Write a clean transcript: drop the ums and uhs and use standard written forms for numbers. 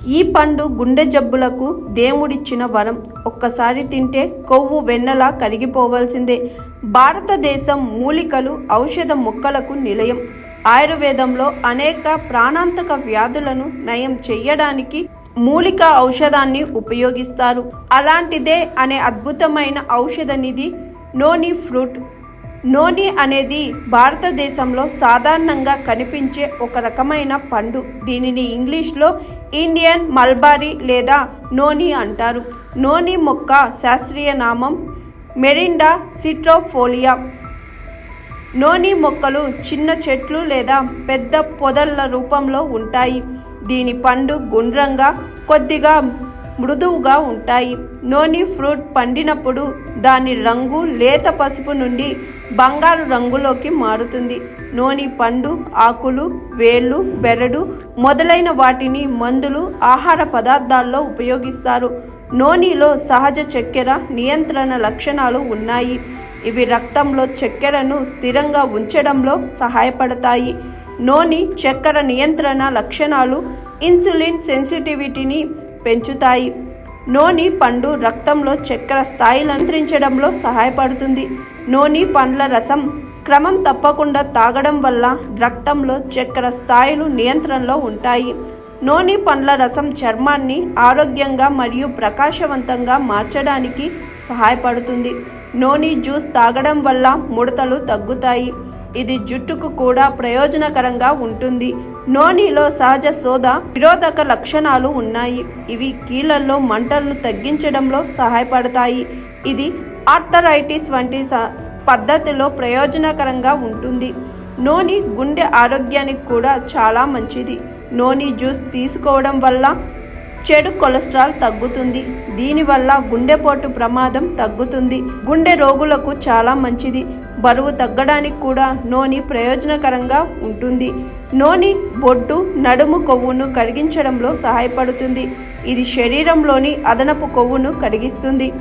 ఈ పండు గుండె జబ్బులకు దేవుడిచ్చిన వరం. ఒక్కసారి తింటే కొవ్వు వెన్నలా కరిగిపోవాల్సిందే. భారతదేశం మూలికలు, ఔషధ మొక్కలకు నిలయం. ఆయుర్వేదంలో అనేక ప్రాణాంతక వ్యాధులను నయం చేయడానికి మూలిక ఔషధాన్ని ఉపయోగిస్తారు. అలాంటిదే అనే అద్భుతమైన ఔషధ నిధి నోని ఫ్రూట్. నోని అనేది భారతదేశంలో సాధారణంగా కనిపించే ఒక రకమైన పండు. దీనిని ఇంగ్లీష్లో ఇండియన్ మల్బరీ లేదా నోని అంటారు. నోని మొక్క శాస్త్రీయ నామం మెరిండా సిట్రోఫోలియా. నోని మొక్కలు చిన్న చెట్లు లేదా పెద్ద పొదల రూపంలో ఉంటాయి. దీని పండు గుండ్రంగా, కొద్దిగా మృదువుగా ఉంటాయి. నోని ఫ్రూట్ పండినప్పుడు దాని రంగు లేత పసుపు నుండి బంగారు రంగులోకి మారుతుంది. నోని పండు, ఆకులు, వేళ్ళు, బెరడు మొదలైన వాటిని మందులు, ఆహార పదార్థాల్లో ఉపయోగిస్తారు. నోనిలో సహజ చక్కెర నియంత్రణ లక్షణాలు ఉన్నాయి. ఇవి రక్తంలో చక్కెరను స్థిరంగా ఉంచడంలో సహాయపడతాయి. నోని చక్కెర నియంత్రణ లక్షణాలు ఇన్సులిన్ సెన్సిటివిటీని పెంచుతాయి. నోని పండు రక్తంలో చక్కెర స్థాయిలను నియంత్రించడంలో సహాయపడుతుంది. నోని పండ్ల రసం క్రమం తప్పకుండా తాగడం వల్ల రక్తంలో చక్కెర స్థాయిలు నియంత్రణలో ఉంటాయి. నోని పండ్ల రసం చర్మాన్ని ఆరోగ్యంగా మరియు ప్రకాశవంతంగా మార్చడానికి సహాయపడుతుంది. నోని జ్యూస్ తాగడం వల్ల ముడతలు తగ్గుతాయి. ఇది జుట్టుకు కూడా ప్రయోజనకరంగా ఉంటుంది. నోనిలో సహజ శోధ నిరోధక లక్షణాలు ఉన్నాయి. ఇవి కీళ్ళల్లో మంటలను తగ్గించడంలో సహాయపడతాయి. ఇది ఆర్థరైటిస్ వంటి పద్ధతిలో ప్రయోజనకరంగా ఉంటుంది. నోని గుండె ఆరోగ్యానికి కూడా చాలా మంచిది. నోని జ్యూస్ తీసుకోవడం వల్ల చెడు కొలెస్ట్రాల్ తగ్గుతుంది. దీనివల్ల గుండెపోటు ప్రమాదం తగ్గుతుంది. గుండె రోగులకు చాలా మంచిది. బరువు తగ్గడానికి కూడా నోని ప్రయోజనకరంగా ఉంటుంది. నోని బొడ్డు, నడుము కొవ్వును కరిగించడంలో సహాయపడుతుంది. ఇది శరీరంలోని అదనపు కొవ్వును కరిగిస్తుంది.